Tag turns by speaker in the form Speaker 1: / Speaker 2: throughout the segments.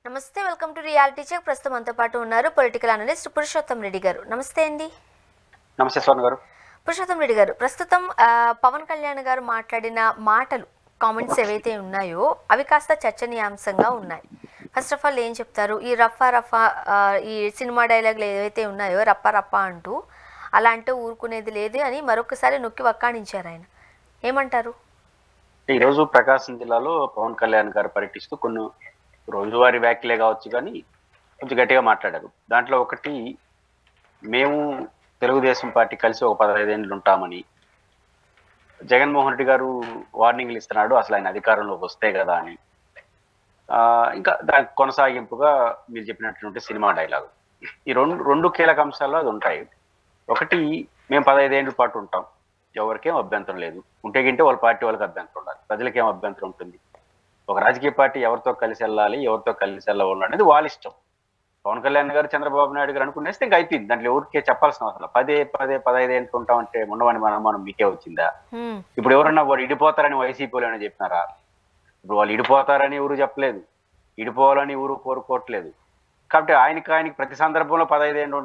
Speaker 1: నమస్తే, welcome to reality check. ప్రస్తుతం మనతో పాటు ఉన్నారు పొలిటికల్ అనలిస్ట్ పురుషోత్తం రెడ్డి గారు. నమస్తే అండి.
Speaker 2: నమస్తే స్వర్ణ గారు.
Speaker 1: పురుషోత్తం రెడ్డి గారు, ప్రస్తుతం పవన్ కళ్యాణ్ గారు మాట్లాడిన మాటలు, కామెంట్స్ ఏవైతే ఉన్నాయో అవి కాస్త చర్చనీయాంశంగా ఉన్నాయి. ఫస్ట్ ఆఫ్ ఆల్ ఏం చెప్తారు? ఈ రఫా రఫా ఈ సినిమా డైలాగులు ఏవైతే ఉన్నాయో రప్ప రప్ప అంటూ అలా అంటే ఊరుకునేది లేదు అని మరొకసారి నొక్కి వక్కాణించారు. ఆయన ఏమంటారు?
Speaker 2: ఈరోజు ప్రకాశం జిల్లాలో పవన్ కళ్యాణ్ గారు పర్యటిస్తూ కొన్ని రోజువారీ వ్యాఖ్యలే కావచ్చు కానీ కొంచెం గట్టిగా మాట్లాడారు. దాంట్లో ఒకటి, మేము తెలుగుదేశం పార్టీ కలిసి ఒక 15 ఏళ్ళు ఉంటామని జగన్మోహన్ రెడ్డి గారు వార్నింగ్లు ఇస్తున్నాడు, అసలు ఆయన అధికారంలోకి వస్తే కదా అని. ఇంకా దానికి కొనసాగింపుగా మీరు చెప్పినటువంటి సినిమా డైలాగు, ఈ రెండు కీలక అంశాల్లో అది ఉంటాయి. ఒకటి, మేము 15 ఏళ్ళ పాటు ఉంటాం, ఎవరికేం అభ్యంతరం లేదు. ఉంటే గింటే వాళ్ళ పార్టీ వాళ్ళకి అభ్యంతరం ఉండాలి, ప్రజలకేం అభ్యంతరం ఉంటుంది? ఒక రాజకీయ పార్టీ ఎవరితో కలిసి వెళ్ళాలి, ఎవరితో కలిసి వెళ్ళకూడదు అనేది వాళ్ళ ఇష్టం. పవన్ కళ్యాణ్ గారు, చంద్రబాబు నాయుడు గారు అనుకునేస్తే ఇంకా అయిపోయింది, దాంట్లో ఎవరికే చెప్పాల్సిన అవసరం. 15 ఏళ్ళు ఉంటామంటే ఉండవని మనం మీకే వచ్చిందా? ఇప్పుడు ఎవరన్నా వాడు ఇడిపోతారని వైసీపీలో ఏమైనా చెప్పినారా? ఇప్పుడు వాళ్ళు ఇడిపోతారని ఎవరు చెప్పలేదు, ఇడిపోవాలని ఎవరు కోరుకోవట్లేదు. కాబట్టి ఆయనకి ప్రతి సందర్భంలో 15 ఏళ్ళు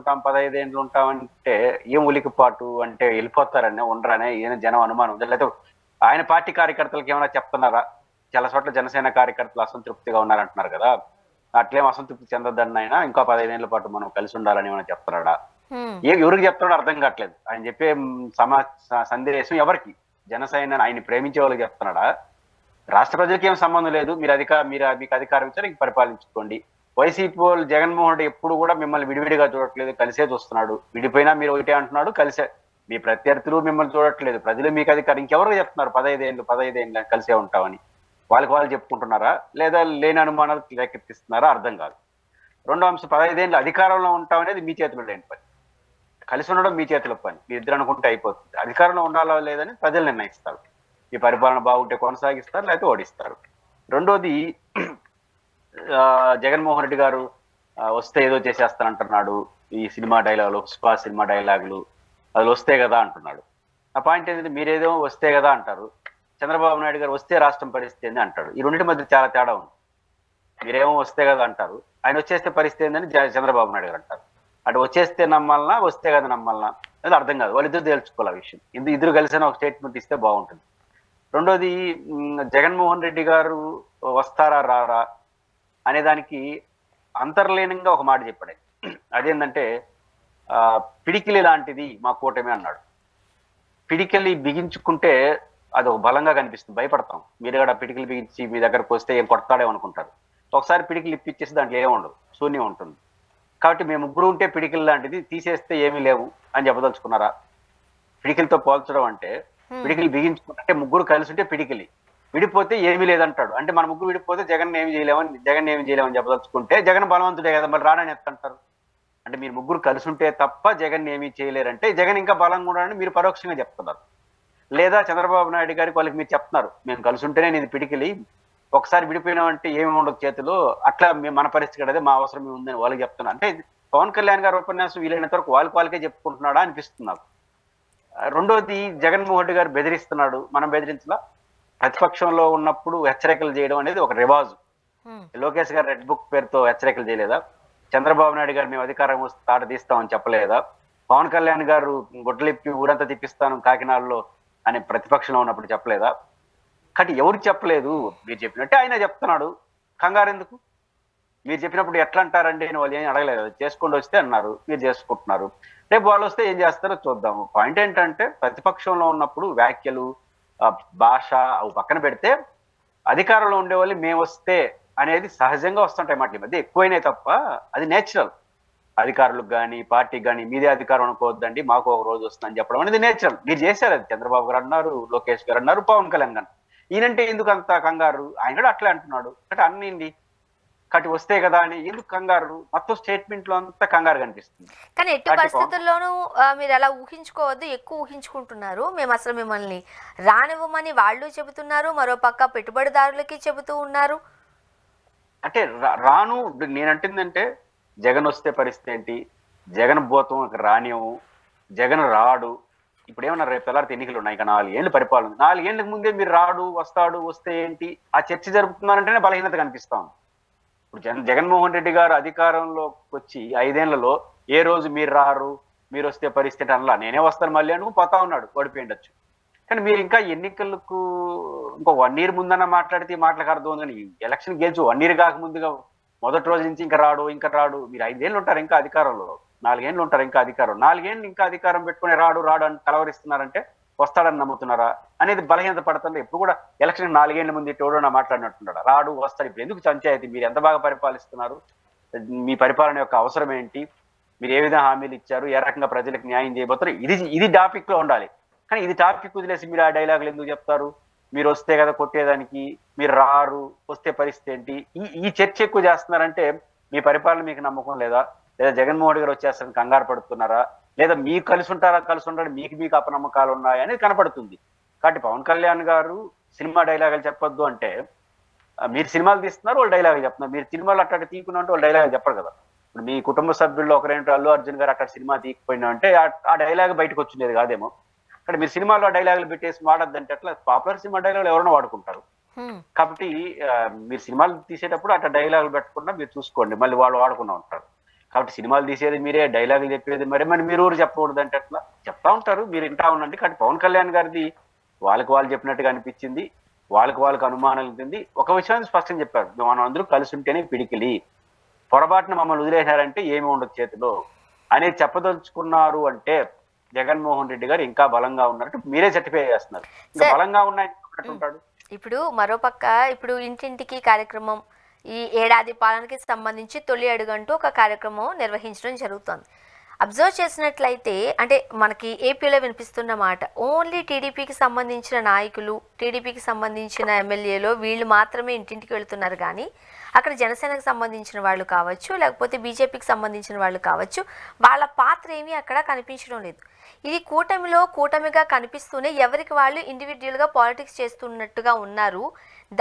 Speaker 2: ఉంటాం అంటే ఏం ఉలికిపాటు? అంటే వెళ్ళిపోతారనే ఉండరనే ఏదైనా జనం అనుమానం ఉందా? లేకపోతే ఆయన పార్టీ కార్యకర్తలకు ఏమైనా చెప్తున్నారా? చాలా చోట్ల జనసేన కార్యకర్తలు అసంతృప్తిగా ఉన్నారంటున్నారు కదా, అట్లేం అసంతృప్తి చెందొద్దని ఆయన ఇంకా 15 ఏళ్ల పాటు మనం కలిసి ఉండాలని ఏమైనా చెప్తున్నాడా? ఎవరికి చెప్తాడో అర్థం కావట్లేదు. ఆయన చెప్పే సందేశం ఎవరికి? జనసేన ఆయన్ని ప్రేమించే వాళ్ళకి చెప్తున్నాడా? రాష్ట్ర ప్రజలకి ఏం సంబంధం లేదు, మీకు అధికారం ఇచ్చారు, ఇంక పరిపాలించుకోండి. వైసీపీ వాళ్ళు జగన్మోహన్ రెడ్డి ఎప్పుడు కూడా మిమ్మల్ని విడివిడిగా చూడట్లేదు, కలిసే చూస్తున్నాడు. విడిపోయినా మీరు ఒకటే అంటున్నాడు, కలిసే. మీ ప్రత్యర్థులు మిమ్మల్ని చూడట్లేదు, ప్రజలు మీకు అధికారం. ఇంకెవరు చెప్తున్నారు 15 ఏళ్ళు కలిసే ఉంటామని? వాళ్ళకి వాళ్ళు చెప్పుకుంటున్నారా, లేదా లేని అనుమానాలు రేకెత్తిస్తున్నారా? అర్థం కాదు. రెండో అంశం, 15 ఏళ్ళు అధికారంలో ఉంటాం అనేది మీ చేతిలో లేని పని, కలిసి ఉండడం మీ చేతిలో పని. మీ ఇద్దరు అనుకుంటే అయిపోతుంది. అధికారంలో ఉండాలో లేదని ప్రజలు నిర్ణయిస్తారు. ఈ పరిపాలన బాగుంటే కొనసాగిస్తారు, లేకపోతే ఓడిస్తారు. రెండోది, జగన్మోహన్ రెడ్డి గారు వస్తే ఏదో చేసేస్తానంటున్నాడు. ఈ సినిమా డైలాగులు, పుష్ప సినిమా డైలాగులు అది వస్తే కదా అంటున్నాడు. ఆ పాయింట్ ఏంటంటే, మీరేదో వస్తే కదా అంటారు, చంద్రబాబు నాయుడు గారు వస్తే రాష్ట్రం పరిస్థితి ఏంది అంటాడు. ఈ రెండింటి మధ్య చాలా తేడా ఉంది. మీరేమో వస్తే కదా అంటారు, ఆయన వచ్చేస్తే పరిస్థితి ఏందని చంద్రబాబు నాయుడు గారు అంటారు. అటు వచ్చేస్తే నమ్మాలనా, వస్తే కదా నమ్మాలనా అది అర్థం కాదు. వాళ్ళిద్దరు తేల్చుకోవాలి ఆ విషయం. ఇద్దరు కలిసిన ఒక స్టేట్మెంట్ ఇస్తే బాగుంటుంది. రెండోది, జగన్మోహన్ రెడ్డి గారు వస్తారా రారా అనే దానికి అంతర్లీనంగా ఒక మాట చెప్పాడు. అదేంటంటే, పిడికిలి లాంటిది మా కూటమి అన్నాడు. పిడికిలి బిగించుకుంటే అది ఒక బలంగా కనిపిస్తుంది, భయపడతాం. మీరు కూడా పిడికిలు బిగించి మీ దగ్గరకు వస్తే ఏం కొడతాడేమనుకుంటారు. ఒకసారి పిడికిలు ఇప్పించేసి దాంట్లో ఏముండదు, శూన్యం ఉంటుంది. కాబట్టి మేము ముగ్గురు ఉంటే పిడికిల్ లాంటిది, తీసేస్తే ఏమీ లేవు అని చెప్పదలుచుకున్నారా? పిడికిలతో పోల్చడం అంటే, పిడికిలు బిగించుకుంటే ముగ్గురు కలిసి ఉంటే పిడికిలి, విడిపోతే ఏమీ లేదంటాడు. అంటే మన ముగ్గురు విడిపోతే జగన్ ఏమి చేయలేమని చెప్పదలుచుకుంటే జగన్ బలవంతుడే కదా, మరి రాడని ఎత్తంటారు. అంటే మీరు ముగ్గురు కలిసి ఉంటే తప్ప జగన్ ఏమీ చేయలేరంటే జగన్ ఇంకా బలంగా ఉన్నాడని మీరు పరోక్షంగా చెప్తున్నారు. లేదా చంద్రబాబు నాయుడు గారికి వాళ్ళకి మీరు చెప్తున్నారు, మేము కలిసి ఉంటేనే నేను పిడికిలి, ఒకసారి విడిపోయినామంటే ఏమి ఉండదు చేతిలో, అట్లా మన పరిస్థితి కదే, మా అవసరం ఉందని వాళ్ళకి చెప్తున్నా. అంటే పవన్ కళ్యాణ్ గారి ఉపన్యాసం వీలైనంత వరకు వాళ్ళకే చెప్పుకుంటున్నాడా అనిపిస్తుంది నాకు. రెండోది, జగన్మోహన్ రెడ్డి గారు బెదిరిస్తున్నాడు, మనం బెదిరించలా. ప్రతిపక్షంలో ఉన్నప్పుడు హెచ్చరికలు చేయడం అనేది ఒక రివాజు. లోకేష్ గారు రెడ్ బుక్ పేరుతో హెచ్చరికలు చేయలేదా? చంద్రబాబు నాయుడు గారు మేము అధికారం వస్తే తాట తీస్తామని చెప్పలేదా? పవన్ కళ్యాణ్ గారు గొడ్డలిప్పి ఊరంతా తిప్పిస్తాను కాకినాడలో అని ప్రతిపక్షంలో ఉన్నప్పుడు చెప్పలేదా? కాబట్టి ఎవరు చెప్పలేదు, మీరు చెప్పినట్టే ఆయన చెప్తున్నాడు. కంగారు ఎందుకు? మీరు చెప్పినప్పుడు ఎట్లా అంటారండి అని వాళ్ళు ఏం అడగలేదు, చేసుకోండి వస్తే అన్నారు, మీరు చేసుకుంటున్నారు. రేపు వాళ్ళు వస్తే ఏం చేస్తారో చూద్దాము. పాయింట్ ఏంటంటే, ప్రతిపక్షంలో ఉన్నప్పుడు వ్యాఖ్యలు, భాష అవి పక్కన పెడితే, అధికారంలో ఉండేవాళ్ళు మేము వస్తే అనేది సహజంగా వస్తుంటాయి మాట. ఈ మధ్య ఎక్కువైనాయి తప్ప అది నేచురల్. అధికారులకు కానీ పార్టీకి కానీ మీదే అధికారం అనుకోవద్దండి, మాకు ఒక రోజు వస్తుందని చెప్పడం అనేది నేచురల్. మీరు చేశారు అది. చంద్రబాబు గారు అన్నారు, లోకేష్ గారు అన్నారు, పవన్ కళ్యాణ్ గారు. ఈయనంటే ఎందుకు అంత కంగారు? ఆయన కూడా అట్లే అంటున్నాడు. అంటే అన్నిండి కట్టి వస్తే కదా అని ఎందుకు కంగారు? మొత్తం స్టేట్మెంట్ లో అంతా కంగారు కనిపిస్తుంది.
Speaker 1: కానీ ఎట్టి పరిస్థితుల్లోనూ మీరు అలా ఊహించుకోవద్దు, ఎక్కువ ఊహించుకుంటున్నారు. మేము అసలు మిమ్మల్ని రానివ్వమని వాళ్ళు చెబుతున్నారు, మరో పక్క పెట్టుబడిదారులకి చెబుతూ ఉన్నారు.
Speaker 2: అంటే రాను, నేనంటుందంటే జగన్ వస్తే పరిస్థితి ఏంటి, జగన్ భూతం రానియము, జగన్ రాడు. ఇప్పుడు ఏమన్నా రేపు తెల్లారితే ఎన్నికలు ఉన్నాయి, ఇక 4 ఏళ్ళు పరిపాలన. 4 ఏళ్ళకి ముందే మీరు రాడు, వస్తాడు, వస్తే ఏంటి ఆ చర్చ జరుపుతున్నారంటేనే బలహీనత కనిపిస్తా ఉంది. ఇప్పుడు జగన్మోహన్ రెడ్డి గారు అధికారంలోకి వచ్చి 5 ఏళ్లలో ఏ రోజు మీరు రారు, మీరు వస్తే పరిస్థితి అనలా, నేనే వస్తాను మళ్ళీ అనుకు పోతా ఉన్నాడు, ఓడిపోయిండొచ్చు. కానీ మీరు ఇంకా ఎన్నికలకు ఇంకో 1 year ముందన్న మాట్లాడితే ఈ మాటలకు అర్థం ఉంది. కానీ ఎలక్షన్ గెలిచి 1 year కాక ముందుగా మొదటి రోజు నుంచి ఇంకా రాడు. మీరు 5 ఏళ్ళు ఉంటారు ఇంకా అధికారంలో, 4 ఏళ్ళు ఉంటారు ఇంకా అధికారం, 4 ఏళ్ళు ఇంకా అధికారం పెట్టుకుని రాడు అని కలవరిస్తున్నారంటే వస్తాడని నమ్ముతున్నారా అనేది బలహీనత పడుతుంది. ఎప్పుడు కూడా ఎలక్షన్ 4 ఏళ్ల ముందు ఎవడో మాట్లాడినట్టున్నాడు, రాడు వస్తాడు. ఇప్పుడు ఎందుకు పంచాయతీ? మీరు ఎంత బాగా పరిపాలిస్తున్నారు, మీ పరిపాలన యొక్క అవసరం ఏంటి, మీరు ఏ విధంగా హామీలు ఇచ్చారు, ఏ రకంగా ప్రజలకు న్యాయం చేయబోతారు, ఇది టాపిక్ లో ఉండాలి. కానీ ఇది టాపిక్ వదిలేసి మీరు ఆ డైలాగులు ఎందుకు చెప్తారు? మీరు వస్తే కదా కొట్టేదానికి, మీరు రారు, వస్తే పరిస్థితి ఏంటి, ఈ చర్చ ఎక్కువ చేస్తున్నారంటే మీ పరిపాలన మీకు నమ్మకం లేదా జగన్మోహన్ గారు వచ్చేస్తారని కంగారు పడుతున్నారా, లేదా మీకు కలిసి ఉంటారు మీకు అపనమ్మకాలు ఉన్నాయా అనేది కనపడుతుంది. కాబట్టి పవన్ కళ్యాణ్ గారు సినిమా డైలాగులు చెప్పొద్దు అంటే, మీరు సినిమాలు తీస్తున్నారు, వాళ్ళు డైలాగులు చెప్తున్నారు. మీరు సినిమాలు అట్లా తీయకుండా అంటే వాళ్ళు డైలాగులు చెప్పరు కదా. ఇప్పుడు మీ కుటుంబ సభ్యుల్లో ఒకరేంటో అల్లు అర్జున్ గారు అక్కడ సినిమా తీయకపోయినా అంటే ఆ డైలాగ్ బయటకు వచ్చిండేది కాదేమో. అక్కడ మీరు సినిమాలో డైలాగులు పెట్టేసి వాడద్దంటే అట్లా పాపులర్ సినిమా డైలాగులు ఎవరైనా వాడుకుంటారు. కాబట్టి మీరు సినిమాలు తీసేటప్పుడు అట్లా డైలాగులు పెట్టకుండా మీరు చూసుకోండి, మళ్ళీ వాళ్ళు వాడుకున్నా ఉంటారు. కాబట్టి సినిమాలు తీసేది మీరే, డైలాగులు చెప్పేది మరి మీరు ఊరు చెప్పకూడదు అంటే అట్లా చెప్తా ఉంటారు, మీరు వింటా ఉండండి. కాబట్టి పవన్ కళ్యాణ్ గారిది వాళ్ళు చెప్పినట్టుగా అనిపించింది, వాళ్ళకు అనుమానాలు ఉంటుంది. ఒక విషయాన్ని స్పష్టంగా చెప్పారు, మనం అందరూ కలిసి ఉంటేనే పిడికిలి, పొరపాటున మమ్మల్ని వదిలేశారంటే ఏమి ఉండదు చేతిలో అనేది చెప్పదలుచుకున్నారు. అంటే జగన్మోహన్ రెడ్డి గారు ఇంకా బలంగా ఉన్నట్టు మీరే సర్టిఫై చేస్తున్నారు. ఇంకా బలంగా ఉన్నాయంటాడు.
Speaker 1: ఇప్పుడు మరోపక్క ఇప్పుడు ఇంటింటికి కార్యక్రమం, ఈ ఏడాది పాలనకి సంబంధించి తొలి అడుగంటూ ఒక కార్యక్రమం నిర్వహించడం జరుగుతుంది. అబ్జర్వ్ చేసినట్లయితే అంటే మనకి ఏపీలో వినిపిస్తున్న మాట, ఓన్లీ టీడీపీకి సంబంధించిన నాయకులు, టీడీపీకి సంబంధించిన ఎమ్మెల్యేలు వీళ్ళు మాత్రమే ఇంటింటికి వెళుతున్నారు. కానీ అక్కడ జనసేనకు సంబంధించిన వాళ్ళు కావచ్చు, లేకపోతే బీజేపీకి సంబంధించిన వాళ్ళు కావచ్చు, వాళ్ళ పాత్ర ఏమీ అక్కడ కనిపించడం లేదు. ఇది కూటమిగా కనిపిస్తూనే ఎవరికి వాళ్ళు ఇండివిజువల్గా పాలిటిక్స్ చేస్తున్నట్టుగా ఉన్నారు.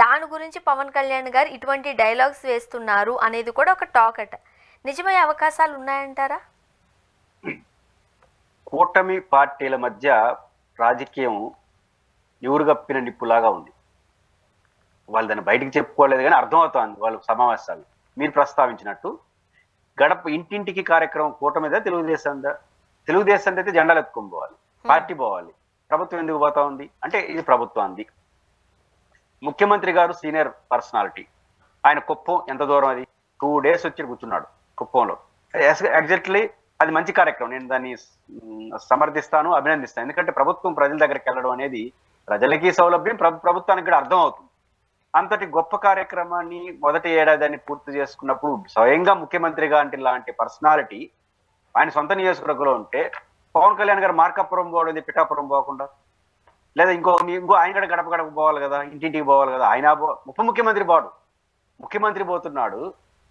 Speaker 1: దాని గురించి పవన్ కళ్యాణ్ గారు ఇటువంటి డైలాగ్స్ వేస్తున్నారు అనేది కూడా ఒక టాక్ అట. నిజమయ్యే అవకాశాలు ఉన్నాయంటారా?
Speaker 2: కూటమి పార్టీల మధ్య రాజకీయం ఎవరుగప్పిన నిప్పులాగా ఉంది. వాళ్ళు దాన్ని బయటికి చెప్పుకోలేదు కానీ అర్థమవుతోంది వాళ్ళ సమావేశాలు. మీరు ప్రస్తావించినట్టు గడప ఇంటింటికి కార్యక్రమం కూటమిదా తెలుగుదేశం అయితే జెండాలు ఎత్తుకొని పోవాలి, పార్టీ పోవాలి. ప్రభుత్వం ఎందుకు పోతా ఉంది అంటే ఇది ప్రభుత్వానికి. ముఖ్యమంత్రి గారు సీనియర్ పర్సనాలిటీ, ఆయన కుప్పం ఎంత దూరం, అది 2 days వచ్చి కూర్చున్నాడు కుప్పంలో. ఎగ్జాక్ట్లీ అది మంచి కార్యక్రమం, నేను దాన్ని సమర్థిస్తాను, అభినందిస్తాను. ఎందుకంటే ప్రభుత్వం ప్రజల దగ్గరికి వెళ్ళడం అనేది ప్రజలకి సౌలభ్యం, ప్రభుత్వానికి కూడా అర్థం అవుతుంది. అంతటి గొప్ప కార్యక్రమాన్ని మొదటి ఏడాదిని పూర్తి చేసుకున్నప్పుడు స్వయంగా ముఖ్యమంత్రిగా అంటే ఇలాంటి పర్సనాలిటీ ఆయన సొంత నియోజకవర్గంలో ఉంటే పవన్ కళ్యాణ్ గారు మార్కాపురం పోవడం, పిఠాపురం పోకుండా, లేదా ఇంకో ఆయన కూడా గడప పోవాలి కదా, ఇంటింటికి పోవాలి కదా. ఆయన ఉప ముఖ్యమంత్రి ముఖ్యమంత్రి పోతున్నాడు.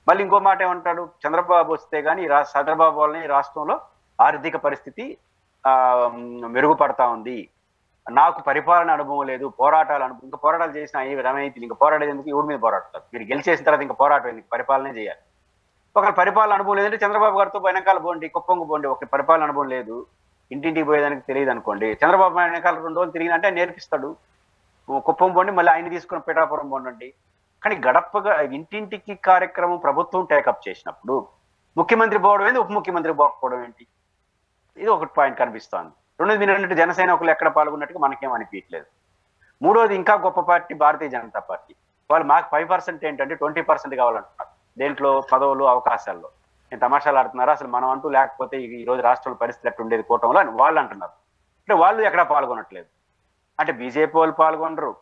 Speaker 2: మళ్ళీ ఇంకో మాట ఏమంటాడు, చంద్రబాబు వస్తే కానీ చంద్రబాబు వల్ల ఈ రాష్ట్రంలో ఆర్థిక పరిస్థితి మెరుగుపడతా ఉంది, నాకు పరిపాలన అనుభవం లేదు, ఇంకా పోరాటాలు చేసిన రమణీతి, ఇంకా పోరాడేది ఎందుకు, ఎవరి మీద పోరాడతారు, మీరు గెలిచేసిన తర్వాత ఇంకా పోరాటం ఎందుకు, పరిపాలనే చేయాలి. ఒక పరిపాలన అనుభవం లేదంటే చంద్రబాబు గారితో వెనకాల పోండి, కుప్పంకు పోండి. ఒక పరిపాలన అనుభవం లేదు, ఇంటింటికి పోయేదానికి తెలియదు అనుకోండి, చంద్రబాబు వెనకాల 2 రోజులు తిరిగినంటే నేర్పిస్తాడు. కుప్పం పోండి, మళ్ళీ ఆయన తీసుకుని పిఠాపురం పోండి. కానీ గడపగా ఇంటింటికి కార్యక్రమం ప్రభుత్వం టేకప్ చేసినప్పుడు ముఖ్యమంత్రి పోవడం ఏంటి, ఉప ముఖ్యమంత్రి పోకపోవడం ఏంటి, ఇది ఒకటి పాయింట్ కనిపిస్తోంది. రెండోది మీరు అన్నట్టు జనసేన ఒకళ్ళు ఎక్కడ పాల్గొన్నట్టుగా మనకేం అనిపించలేదు. మూడోది ఇంకా గొప్ప పార్టీ భారతీయ జనతా పార్టీ, వాళ్ళు మాకు 5% ఏంటంటే 20% కావాలంటున్నారు. దేంట్లో పదవులు అవకాశాల్లో నేను తమాషాలు ఆడుతున్నారా, అసలు మనం అంటూ లేకపోతే ఈ రోజు రాష్ట్రంలో పరిస్థితి ఎట్టు ఉండేది కూటమిలో అని వాళ్ళు అంటున్నారు. అంటే వాళ్ళు ఎక్కడ పాల్గొనట్లేదు. అంటే బీజేపీ వాళ్ళు పాల్గొనరు,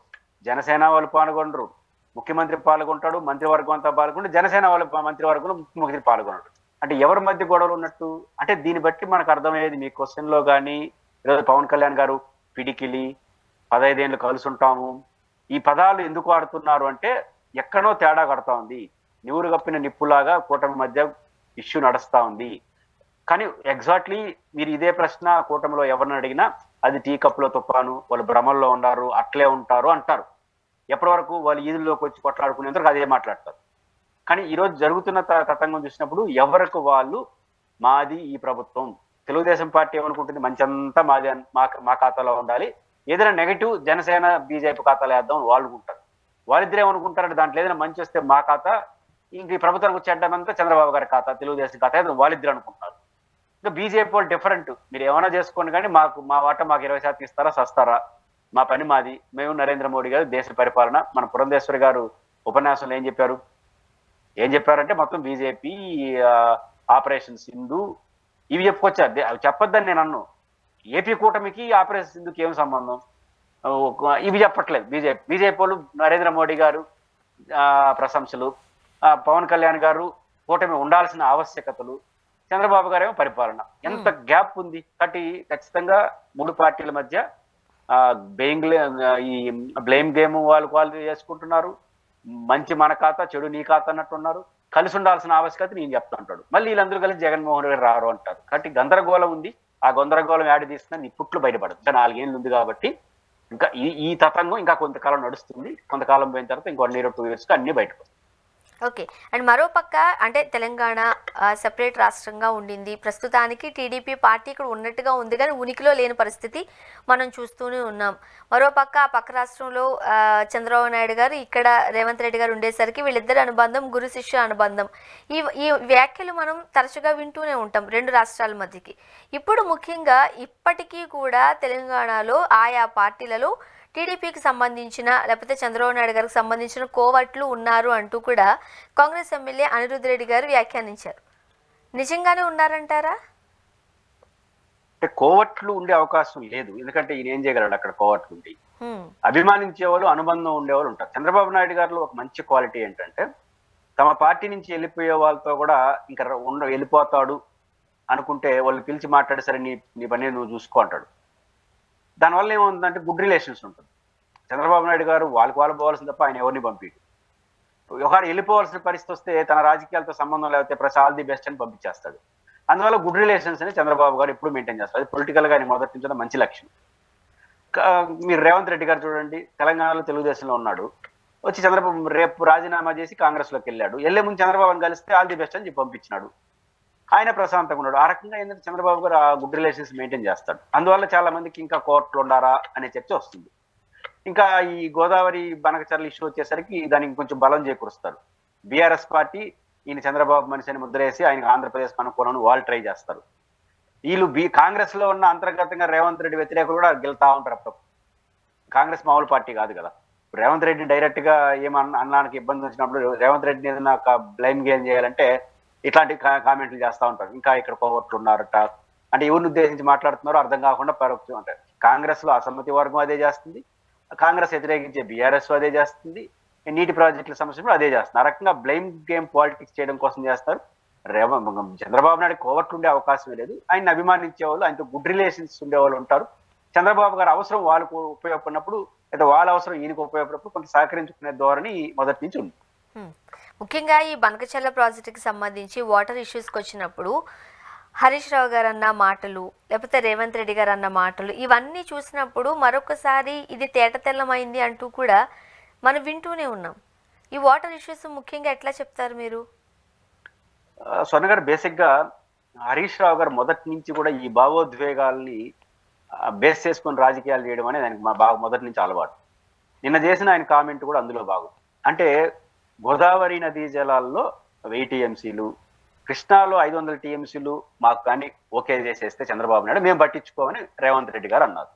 Speaker 2: జనసేన వాళ్ళు పాల్గొనరు, ముఖ్యమంత్రి పాల్గొంటాడు, మంత్రివర్గం అంతా పాల్గొంటాడు, జనసేన వాళ్ళ మంత్రివర్గంలో ముఖ్యమంత్రి పాల్గొనడు. అంటే ఎవరి మధ్య గొడవలు ఉన్నట్టు? అంటే దీన్ని బట్టి మనకు అర్థమయ్యేది, మీ క్వశ్చన్ లో కానీ ఈరోజు పవన్ కళ్యాణ్ గారు పిడికిలి 15 ఏళ్ళు కలిసి ఉంటాము, ఈ పదాలు ఎందుకు వాడుతున్నారు అంటే ఎక్కడో తేడా కడతా ఉంది. నివురు కప్పిన నిప్పులాగా కూటమి మధ్య ఇష్యూ నడుస్తా ఉంది. కానీ ఎగ్జాక్ట్లీ మీరు ఇదే ప్రశ్న కూటమిలో ఎవరిని అడిగినా అది టీ కప్పులో తుఫాను, వాళ్ళు భ్రమల్లో ఉన్నారు, అట్లే ఉంటారు అంటారు. ఎప్పటి వరకు వాళ్ళు ఈదుల్లోకి వచ్చి కొట్లాడుకునేందుకు అదే మాట్లాడతారు. కానీ ఈరోజు జరుగుతున్న తతంగం చూసినప్పుడు ఎవరికి వాళ్ళు మాది ఈ ప్రభుత్వం, తెలుగుదేశం పార్టీ ఏమనుకుంటుంది, మంచి అంతా మాది, మా ఖాతాలో ఉండాలి, ఏదైనా నెగటివ్ జనసేన బీజేపీ ఖాతాలో వేద్దాం వాళ్ళు ఉంటారు. వాళ్ళిద్దరు ఏమనుకుంటారంటే దాంట్లో ఏదైనా మంచి వస్తే మా ఖాతా, ఇంక ఈ ప్రభుత్వానికి వచ్చేటంతా చంద్రబాబు గారి ఖాతా, తెలుగుదేశం ఖాతా ఏదో వాళ్ళిద్దరు అనుకుంటున్నారు. ఇంకా బీజేపీ వాళ్ళు డిఫరెంట్, మీరు ఏమైనా చేసుకోండి కానీ మా వాటా మాకు 20% ఇస్తారా సస్తారా, మా పని మాది, మేము నరేంద్ర మోడీ గారు దేశ పరిపాలన. మన పురంధేశ్వరి గారు ఉపన్యాసంలో ఏం చెప్పారంటే మొత్తం బీజేపీ ఆపరేషన్ సింధు ఇవి చెప్పుకొచ్చారు. అవి చెప్పొద్దని నేను అన్ను. ఏపీ కూటమికి ఆపరేషన్ సింధుకి ఏం సంబంధం, ఇవి చెప్పట్లేదు బీజేపీ వాళ్ళు. నరేంద్ర మోడీ గారు ప్రశంసలు, పవన్ కళ్యాణ్ గారు కూటమి ఉండాల్సిన ఆవశ్యకతలు, చంద్రబాబు గారేమో పరిపాలన. ఎంత గ్యాప్ ఉంది. కాబట్టి ఖచ్చితంగా మూడు పార్టీల మధ్య ఈ బ్లేమ్ గేమ్ వాళ్ళు చేసుకుంటున్నారు. మంచి మన ఖాతా, చెడు నీ ఖాతా అన్నట్టున్నారు. కలిసి ఉండాల్సిన ఆవశ్యకత నేను చెప్తా ఉంటాడు. మళ్ళీ వీళ్ళందరూ కలిసి జగన్మోహన్ రెడ్డి రారు అంటారు. కాబట్టి గందరగోళం ఉంది. ఆ గందరగోళం యాడ్ తీసుకుని ఇప్పట్లో బయటపడదు. ఇంకా 4 ఏళ్ళు ఉంది కాబట్టి ఇంకా ఈ తతంగం ఇంకా కొంతకాలం నడుస్తుంది. కొంతకాలం పోయిన తర్వాత ఇంకో 1 year 2 years అన్ని బయటకు.
Speaker 1: ఓకే. అండ్ మరో పక్క అంటే తెలంగాణ సెపరేట్ రాష్ట్రంగా ఉండింది. ప్రస్తుతానికి టీడీపీ పార్టీ ఇక్కడ ఉన్నట్టుగా ఉంది కానీ ఉనికిలో లేని పరిస్థితి మనం చూస్తూనే ఉన్నాం. మరో పక్క ఆ పక్క రాష్ట్రంలో చంద్రబాబు నాయుడు గారు, ఇక్కడ రేవంత్ రెడ్డి గారు ఉండేసరికి వీళ్ళిద్దరి అనుబంధం గురు శిష్య అనుబంధం. ఈ వ్యాఖ్యలు మనం తరచుగా వింటూనే ఉంటాం 2 రాష్ట్రాల మధ్యకి. ఇప్పుడు ముఖ్యంగా ఇప్పటికీ కూడా తెలంగాణలో ఆయా పార్టీలలో టీడీపీకి సంబంధించిన లేకపోతే చంద్రబాబు నాయుడు గారికి సంబంధించిన కోవట్లు ఉన్నారు అంటూ కూడా కాంగ్రెస్ ఎమ్మెల్యే అనిరుద్ రెడ్డి గారు వ్యాఖ్యానించారు. నిజంగానే ఉన్నారంటారా?
Speaker 2: కోవట్లు ఉండే అవకాశం లేదు. ఎందుకంటే ఈయన ఏం చేయగలడు అక్కడ కోవట్లు ఉండి. అభిమానించే వాళ్ళు, అనుబంధం ఉండేవాళ్ళు ఉంటారు. చంద్రబాబు నాయుడు గారిలో ఒక మంచి క్వాలిటీ ఏంటంటే తమ పార్టీ నుంచి వెళ్ళిపోయే వాళ్ళతో కూడా ఇంకా వెళ్ళిపోతాడు అనుకుంటే వాళ్ళు పిలిచి మాట్లాడి సరే నీ పని నువ్వు చూసుకో అంటాడు. దానివల్ల ఏముందంటే గుడ్ రిలేషన్స్ ఉంటుంది. చంద్రబాబు నాయుడు గారు వాళ్ళకి పోవాల్సింది తప్ప ఆయన ఎవరిని పంపిడు. ఒకరు వెళ్ళిపోవాల్సిన పరిస్థితి వస్తే తన రాజకీయాలతో సంబంధం లేకపోతే ఆల్ ది బెస్ట్ అని పంపించేస్తాడు. అందువల్ల గుడ్ రిలేషన్స్ అని చంద్రబాబు గారు ఎప్పుడు మెయింటైన్ చేస్తారు. అది పొలిటికల్ గా ఆయన మొదటి నుంచి మంచి లక్ష్యం. మీరు రేవంత్ రెడ్డి గారు చూడండి, తెలంగాణలో తెలుగుదేశంలో ఉన్నాడు, వచ్చి చంద్రబాబు రేపు రాజీనామా చేసి కాంగ్రెస్ లోకి వెళ్ళాడు. వెళ్లే ముందు చంద్రబాబుని కలిస్తే ఆల్ ది బెస్ట్ అని చెప్పి పంపించినాడు. ఆయన ప్రశాంతంగా ఉన్నాడు. ఆ రకంగా ఏంటంటే చంద్రబాబు గారు ఆ గుడ్ రిలేషన్స్ మెయింటైన్ చేస్తాడు. అందువల్ల చాలా మందికి ఇంకా కోర్టులు ఉండారా అనే చర్చ వస్తుంది. ఇంకా ఈ గోదావరి బనకచర్ల ఇష్యూ వచ్చేసరికి దానికి కొంచెం బలం చేకూరుస్తారు. బీఆర్ఎస్ పార్టీ ఈయన చంద్రబాబు మనిషి అని ముద్రేసి ఆయనకు ఆంధ్రప్రదేశ్ అనుకూలని వాళ్ళు ట్రై చేస్తారు. వీళ్ళు కాంగ్రెస్ లో ఉన్న అంతర్గతంగా రేవంత్ రెడ్డి వ్యతిరేకులు కూడా గెలుతా ఉంటారు. అప్పుడు కాంగ్రెస్ మామూలు పార్టీ కాదు కదా. రేవంత్ రెడ్డిని డైరెక్ట్ గా అన్నానికి ఇబ్బంది వచ్చినప్పుడు రేవంత్ రెడ్డిని ఏదైనా బ్లైమ్ గేమ్ చేయాలంటే ఇట్లాంటి కామెంట్లు చేస్తూ ఉంటారు. ఇంకా ఇక్కడ కోవట్లు ఉన్నారట అంటే ఎవరిని ఉద్దేశించి మాట్లాడుతున్నారో అర్థం కాకుండా పరోక్షం అంటారు. కాంగ్రెస్ లో అసమ్మతి వర్గం అదే చేస్తుంది, కాంగ్రెస్ వ్యతిరేకించే బీఆర్ఎస్ అదే చేస్తుంది, నీటి ప్రాజెక్టుల సమస్యలు అదే చేస్తున్నారు. ఆ రకంగా బ్లేమ్ గేమ్ పాలిటిక్స్ చేయడం కోసం చేస్తారు. చంద్రబాబు నాయుడు కోవట్లు ఉండే అవకాశం లేదు. ఆయన అభిమానించే వాళ్ళు, ఆయనతో గుడ్ రిలేషన్స్ ఉండేవాళ్ళు ఉంటారు. చంద్రబాబు గారు అవసరం వాళ్ళకు ఉపయోగపడినప్పుడు లేదా వాళ్ళ అవసరం ఈయనకు ఉపయోగపడినప్పుడు కొంత సహకరించుకునే ధోరణి మొదటి నుంచి ఉంది.
Speaker 1: ముఖ్యంగా ఈ బనకచర్ల ప్రాజెక్టుకి సంబంధించి వాటర్ ఇష్యూస్కి వచ్చినప్పుడు హరీష్ రావు గారు అన్న మాటలు లేకపోతే రేవంత్ రెడ్డి గారు అన్న మాటలు ఇవన్నీ చూసినప్పుడు మరొకసారి ఇది తేటతెల్లమైంది అంటూ కూడా మనం వింటూనే ఉన్నాం. ఈ వాటర్ ఇష్యూస్ ముఖ్యంగా ఎట్లా చెప్తారు మీరు?
Speaker 2: స్వర్ణ గారు, బేసిక్ గా హరీష్ రావు గారు మొదటి నుంచి కూడా ఈ భావోద్వేగాల్ని బేస్ చేసుకుని రాజకీయాలు చేయడం అనేది ఆయనకు బాగా మొదటి నుంచి అలవాటు. నిన్న చేసిన ఆయన కామెంట్ కూడా అందులో బాగుంది. అంటే గోదావరి నదీ జలాల్లో 1000 TMCలు, కృష్ణాలో 500 TMCలు మాకు కానీ ఓకే చేసేస్తే చంద్రబాబు నాయుడు మేము పట్టించుకోమని రేవంత్ రెడ్డి గారు అన్నారు.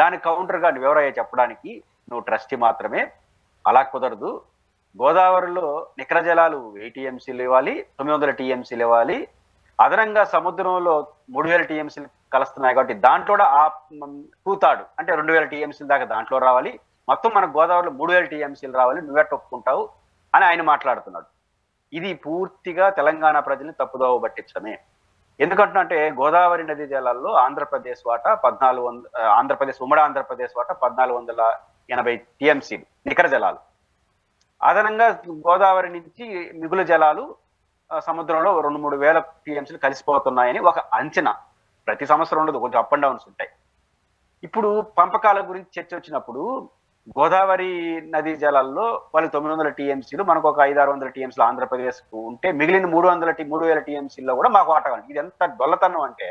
Speaker 2: దానికి కౌంటర్గా వివరయ్య చెప్పడానికి నువ్వు ట్రస్టీ మాత్రమే, అలా కుదరదు. గోదావరిలో నికర జలాలు 1000 TMCలు ఇవ్వాలి, 900 TMCలు ఇవ్వాలి. అదనంగా సముద్రంలో 3000 TMCలు కలుస్తున్నాయి కాబట్టి దాంట్లో ఆ 2/3 అంటే 2000 TMCల దాకా దాంట్లో రావాలి. మొత్తం మన గోదావరిలో 3000 TMCలు రావాలి, నువ్వెట్ట ఒప్పుకుంటావు అని ఆయన మాట్లాడుతున్నాడు. ఇది పూర్తిగా తెలంగాణ ప్రజల్ని తప్పుదోవ పట్టించడమే. ఎందుకంటే గోదావరి నదీ జలాల్లో ఆంధ్రప్రదేశ్ వాటా 1400, ఉమ్మడి ఆంధ్రప్రదేశ్ వాటా 1480 TMCలు నికర జలాలు. అదనంగా గోదావరి నుంచి మిగులు జలాలు సముద్రంలో 2-3 వేల TMCలు కలిసిపోతున్నాయని ఒక అంచనా. ప్రతి సంవత్సరం ఉండదు, కొంచెం అప్ అండ్ డౌన్స్ ఉంటాయి. ఇప్పుడు పంపకాల గురించి చర్చ వచ్చినప్పుడు గోదావరి నదీ జలాల్లో వాళ్ళు 900 TMCలు, మనకు ఒక 500-600 TMCలు ఆంధ్రప్రదేశ్కు ఉంటే మిగిలిన 3,000 TMCల్లో కూడా మాకు వాటా కావాలి. ఇది ఎంత డొల్లతనం అంటే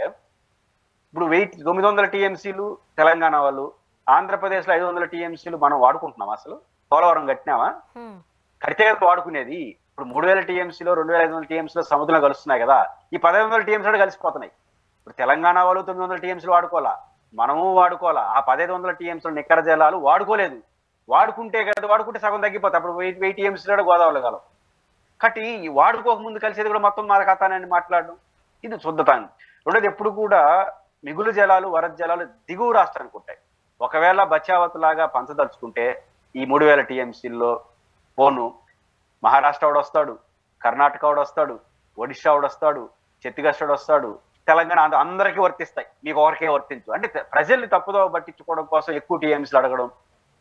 Speaker 2: ఇప్పుడు 900 TMCలు తెలంగాణ వాళ్ళు, ఆంధ్రప్రదేశ్లో 500 TMCలు మనం వాడుకుంటున్నాం. అసలు పోలవరం కట్టినామా? కడితే వాడుకునేది. ఇప్పుడు 3000 టీఎంసీలో 2500 టీఎంసీలో సముద్రం కలుస్తున్నాయి కదా, ఈ 1500 టీఎంసీలో కలిసిపోతున్నాయి. ఇప్పుడు తెలంగాణ వాళ్ళు 900 టీఎంసీలు వాడుకోవాలా, మనము వాడుకోవాలా. ఆ 1500 టీఎంసీలు నికర జలాలు వాడుకోలేదు. వాడుకుంటే కదా, వాడుకుంటే సగం తగ్గిపోతాయి. అప్పుడు 1000 టీఎంసీలో గోదావరిలో కలవు. కాబట్టి ఈ వాడుకోక ముందు కలిసేది కూడా మొత్తం మా ఖాతానని మాట్లాడడం ఇది శుద్ధతాంగి. రెండోది, ఎప్పుడు కూడా మిగులు జలాలు వరద జలాలు దిగువ రాష్ట్రానికి ఉంటాయి. ఒకవేళ బచావత్ లాగా పంచదలుచుకుంటే ఈ 3000 టీఎంసీల్లో పోను మహారాష్ట్ర వాడు వస్తాడు, కర్ణాటక వాడు వస్తాడు, ఒడిశా వాడు వస్తాడు, ఛత్తీస్గఢ్ వస్తాడు, తెలంగాణ అందరికీ వర్తిస్తాయి, మీకు ఒకరికే వర్తించు అంటే ప్రజల్ని తప్పుదో పట్టించుకోవడం కోసం ఎక్కువ టీఎంసీలు అడగడం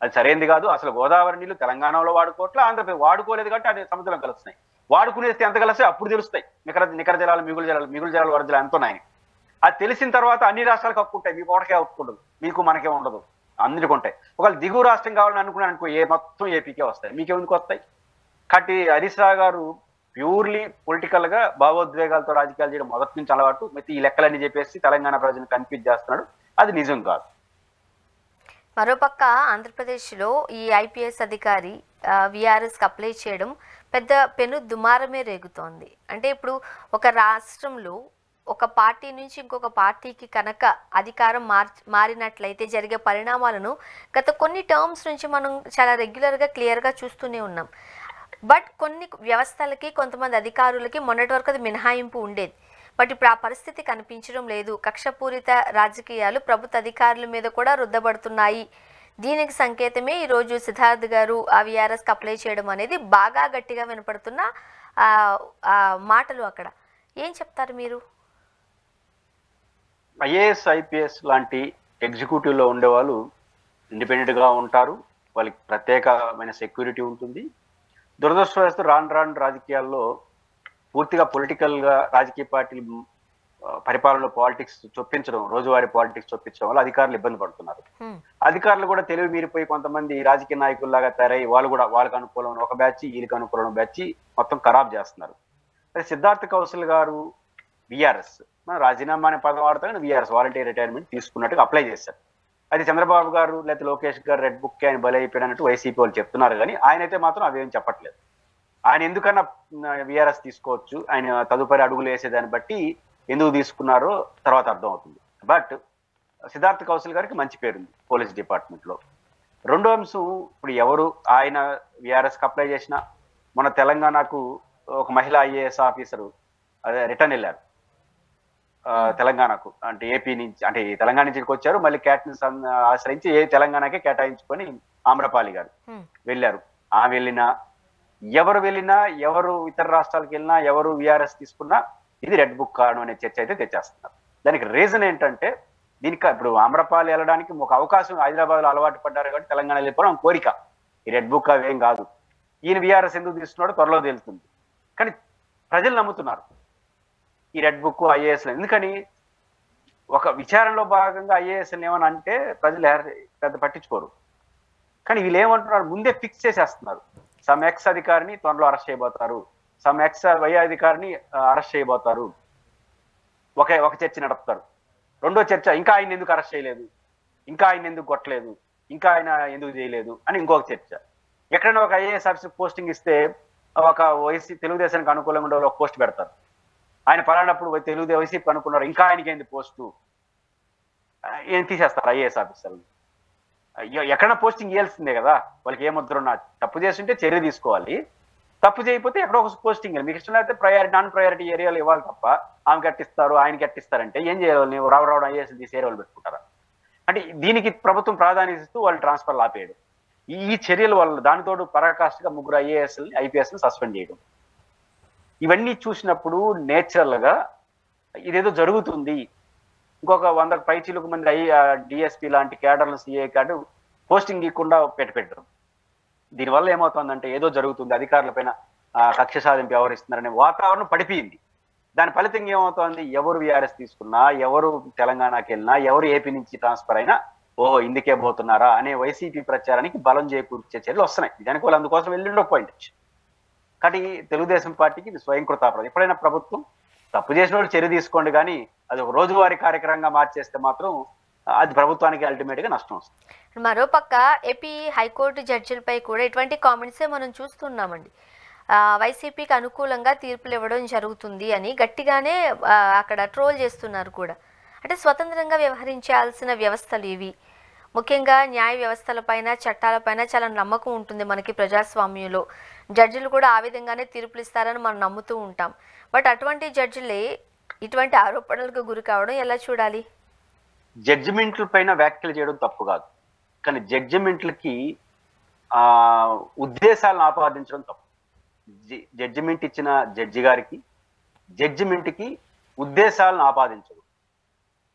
Speaker 2: అది సరైనది కాదు. అసలు గోదావరి నీళ్లు తెలంగాణలో వాడుకోవట్లే, ఆంధ్రప్రదేశ్ వాడుకోలేదు కాబట్టి అది సముద్రం కలుస్తున్నాయి. వాడుకునేస్తే ఎంత కలిస్తే అప్పుడు తెలుస్తాయి నికర జలాలు మిగులు జలాలు వరద జలాలు ఎంత ఉన్నాయని. అది తెలిసిన తర్వాత అన్ని రాష్ట్రాలకు హక్కు ఉంటాయి, మీకు ఒకటికే హక్కు ఉండదు, మీకు మనకే ఉండదు, అందరికీ ఉంటాయి. ఒకవేళ దిగువ రాష్ట్రం కావాలని అనుకో మొత్తం ఏపీకే వస్తాయి, మీకేందుకు వస్తాయి. కాబట్టి హరీష్ రావు గారు ప్యూర్లీ పొలిటికల్ గా భావోద్వేగాలతో రాజకీయాలు చేయడం మొదటి నుంచి అలవాటు. అయితే ఈ లెక్కలన్నీ చెప్పేసి తెలంగాణ ప్రజలను కన్ఫ్యూజ్ చేస్తున్నాడు, అది నిజం కాదు.
Speaker 1: మరోపక్క ఆంధ్రప్రదేశ్లో ఈ ఐపీఎస్ అధికారి విఆర్ఎస్కి అప్లై చేయడం పెద్ద పెను దుమారమే రేగుతోంది. అంటే ఇప్పుడు ఒక రాష్ట్రంలో ఒక పార్టీ నుంచి ఇంకొక పార్టీకి కనుక అధికారం మారినట్లయితే జరిగే పరిణామాలను గత కొన్ని టర్మ్స్ నుంచి మనం చాలా రెగ్యులర్గా క్లియర్గా చూస్తూనే ఉన్నాం. బట్ కొన్ని వ్యవస్థలకి కొంతమంది అధికారులకి మొన్నటి వరకు అది మినహాయింపు ఉండేది. బట్ ఇప్పుడు ఆ పరిస్థితి కనిపించడం లేదు. కక్షపూరిత రాజకీయాలు ప్రభుత్వ అధికారుల మీద కూడా రుద్దబడుతున్నాయి. దీనికి సంకేతమే ఈరోజు సిద్ధార్థ్ గారు ఆ విఆర్ఎస్కి అప్లై చేయడం అనేది బాగా గట్టిగా వినపడుతున్న మాటలు. అక్కడ ఏం చెప్తారు మీరు?
Speaker 2: ఐఏఎస్ ఐపీఎస్ లాంటి ఎగ్జిక్యూటివ్లో ఉండేవాళ్ళు ఇండిపెండెంట్గా ఉంటారు, వాళ్ళకి ప్రత్యేకమైన సెక్యూరిటీ ఉంటుంది. దురదృష్టవశాత్తు రాను రాజకీయాల్లో పూర్తిగా పొలిటికల్గా రాజకీయ పార్టీలు పరిపాలనలో పాలిటిక్స్ చొప్పించడం, రోజువారీ పాలిటిక్స్ చొప్పించడం వల్ల అధికారులు ఇబ్బంది పడుతున్నారు. అధికారులు కూడా తెలివి మీరిపోయి కొంతమంది రాజకీయ నాయకుల్లాగా తయారై వాళ్ళు కూడా వాళ్ళకి అనుకూలం ఒక బ్యాచ్, వీళ్ళకి అనుకూలం బ్యాచ్ మొత్తం ఖరాబ్ చేస్తున్నారు. అదే సిద్ధార్థ్ కౌశల్ గారు విఆర్ఎస్ రాజీనామా అనే పదం వాడతా, కానీ విఆర్ఎస్ వాలంటీర్ రిటైర్మెంట్ తీసుకున్నట్టుగా అప్లై చేశారు. అది చంద్రబాబు గారు లేకపోతే లోకేష్ గారు రెడ్ బుక్ ఆయన బలి అయిపోయినట్టు వైసీపీ వాళ్ళు చెప్తున్నారు, కానీ ఆయన అయితే మాత్రం అవేం చెప్పట్లేదు. ఆయన ఎందుకన్నా విఆర్ఎస్ తీసుకోవచ్చు, ఆయన తదుపరి అడుగులు వేసేదాన్ని బట్టి ఎందుకు తీసుకున్నారో తర్వాత అర్థమవుతుంది. బట్ సిద్ధార్థ్ కౌశల్ గారికి మంచి పేరుంది పోలీస్ డిపార్ట్మెంట్లో. రెండో అంశం, ఇప్పుడు ఎవరు ఆయన విఆర్ఎస్కి అప్లై చేసినా, మన తెలంగాణకు ఒక మహిళా ఐఏఎస్ ఆఫీసరు అదే రిటర్న్ వెళ్ళారు తెలంగాణకు, అంటే ఏపీ నుంచి, అంటే తెలంగాణ నుంచి వచ్చారు, మళ్ళీ క్యాట్ని ఆశ్రయించి తెలంగాణకే కేటాయించుకొని ఆమ్రపాలి గారు వెళ్ళారు. ఆమె వెళ్ళినా, ఎవరు వెళ్ళినా, ఎవరు ఇతర రాష్ట్రాలకు వెళ్ళినా, ఎవరు విఆర్ఎస్ తీసుకున్నా ఇది రెడ్ బుక్ కారణం అనే చర్చ అయితే తెచ్చేస్తున్నారు. దానికి రీజన్ ఏంటంటే, దీనికి ఇప్పుడు ఆమ్రపాలి వెళ్ళడానికి ఒక అవకాశం హైదరాబాద్లో అలవాటు పడ్డారు కాబట్టి తెలంగాణ వెళ్ళిపోవడం కోరిక, ఈ రెడ్ బుక్ అవేం కాదు. ఈయన విఆర్ఎస్ ఎందుకు తీసుకున్నాడో త్వరలో తేలుతుంది. కానీ ప్రజలు నమ్ముతున్నారు ఈ రెడ్ బుక్ ఐఏఎస్. ఎందుకని ఒక విచారణలో భాగంగా ఐఏఎస్ ఏమని అంటే ప్రజలు పెద్ద పట్టించుకోరు, కానీ వీళ్ళు ఏమంటున్నారు, ముందే ఫిక్స్ చేసేస్తున్నారు. సమ్ ఎక్స్ అధికారిని త్వరలో అరెస్ట్ చేయబోతారు, సమ్ ఎక్స్ వై అధికారిని అరెస్ట్ చేయబోతారు, ఒక చర్చ నడుపుతారు. రెండో చర్చ, ఇంకా ఆయన ఎందుకు అరెస్ట్ చేయలేదు, ఇంకా ఆయన ఎందుకు కొట్టలేదు, ఇంకా ఆయన ఎందుకు చేయలేదు అని ఇంకొక చర్చ. ఎక్కడైనా ఒక ఐఏఎస్ ఆఫీసర్ పోస్టింగ్ ఇస్తే ఒక తెలుగుదేశానికి అనుకూలంగా ఉండే ఒక పోస్ట్ పెడతారు. ఆయన పలానప్పుడు వైసీపీ అనుకున్నారు, ఇంకా ఆయనకి ఏంది పోస్టు, ఏం తీసేస్తారు ఐఏఎస్ ఆఫీసర్లు. ఎక్కడైనా పోస్టింగ్ ఇవ్వాల్సిందే కదా, వాళ్ళకి ఏముద్రున్నా. తప్పు చేస్తుంటే చర్య తీసుకోవాలి, తప్పు చేయకపోతే ఎక్కడో ఒక పోస్టింగ్ మీకు ఇష్టం లేకపోతే నాన్ ప్రయారిటీ ఏరియాలు ఇవ్వాలి తప్ప ఆమె కట్టిస్తారు ఆయన కట్టిస్తారంటే ఏం చేయాలి? రావడం ఐఏఎస్ తీసి ఏరియాలు పెట్టుకుంటారా? అంటే దీనికి ప్రభుత్వం ప్రాధాన్యత ఇస్తూ వాళ్ళు ట్రాన్స్ఫర్లు ఆపేయడం, ఈ చర్యల వల్ల దానితోడు పరాకాష్ఠగా ముగ్గురు ఐపీఎస్ని సస్పెండ్ చేయడం, ఇవన్నీ చూసినప్పుడు నేచురల్ గా ఇదేదో జరుగుతుంది. ఇంకొక 100 పైచీలకు మంది డిఎస్పీ లాంటి క్యాడర్లు, సిఏ క్యాడర్ పోస్టింగ్ ఇవ్వకుండా పెట్టడం, దీనివల్ల ఏమవుతుందంటే ఏదో జరుగుతుంది, అధికారులపైన కక్ష సాధింపు వ్యవహరిస్తున్నారనే వాతావరణం పడిపోయింది. దాని ఫలితంగా ఏమవుతోంది, ఎవరు విఆర్ఎస్ తీసుకున్నా, ఎవరు తెలంగాణకి వెళ్ళినా, ఎవరు ఏపీ నుంచి ట్రాన్స్ఫర్ అయినా ఓహో ఇందుకే పోతున్నారా అనే వైసీపీ ప్రచారానికి బలం చేకూర్చే చర్యలు వస్తున్నాయి. దానికి వాళ్ళు అందుకోసం వెళ్ళిండో పాయింట్. కానీ తెలుగుదేశం పార్టీకి ఇది స్వయంకృతాపరాధం. ఎప్పుడైనా ప్రభుత్వం తప్పు చేసిన వాళ్ళు చర్య తీసుకోండి, కానీ అది ఒక రోజువారీ కార్యక్రమంగా మార్చేస్తే మాత్రం అది ప్రభుత్వానికి అల్టిమేట్ గా నష్టం వస్తుంది.
Speaker 1: మరోపక్క ఏపీ హైకోర్టు జడ్జిలపై కూడా ఇటువంటి కామెంట్సే మనం చూస్తున్నామండి. వైసీపీకి అనుకూలంగా తీర్పులు ఇవ్వడం జరుగుతుంది అని గట్టిగానే అక్కడ ట్రోల్ చేస్తున్నారు కూడా. అంటే స్వతంత్రంగా వ్యవహరించాల్సిన వ్యవస్థలు ఇవి. ముఖ్యంగా న్యాయ వ్యవస్థలపైన చట్టాలపైన చాలా నమ్మకం ఉంటుంది మనకి ప్రజాస్వామ్యంలో. జడ్జిలు కూడా ఆ విధంగానే తీర్పులు ఇస్తారని మనం నమ్ముతూ ఉంటాం. బట్ అటువంటి జడ్జిలే ఇటువంటి ఆరోపణలకు గురి కావడం ఎలా చూడాలి?
Speaker 2: జడ్జిమెంట్ల పైన వ్యాఖ్యలు చేయడం తప్పు కాదు, కానీ జడ్జిమెంట్లకి ఉద్దేశాలను ఆపాదించడం తప్పు. జడ్జిమెంట్ ఇచ్చిన జడ్జి గారికి జడ్జిమెంట్కి ఉద్దేశాలను ఆపాదించదు.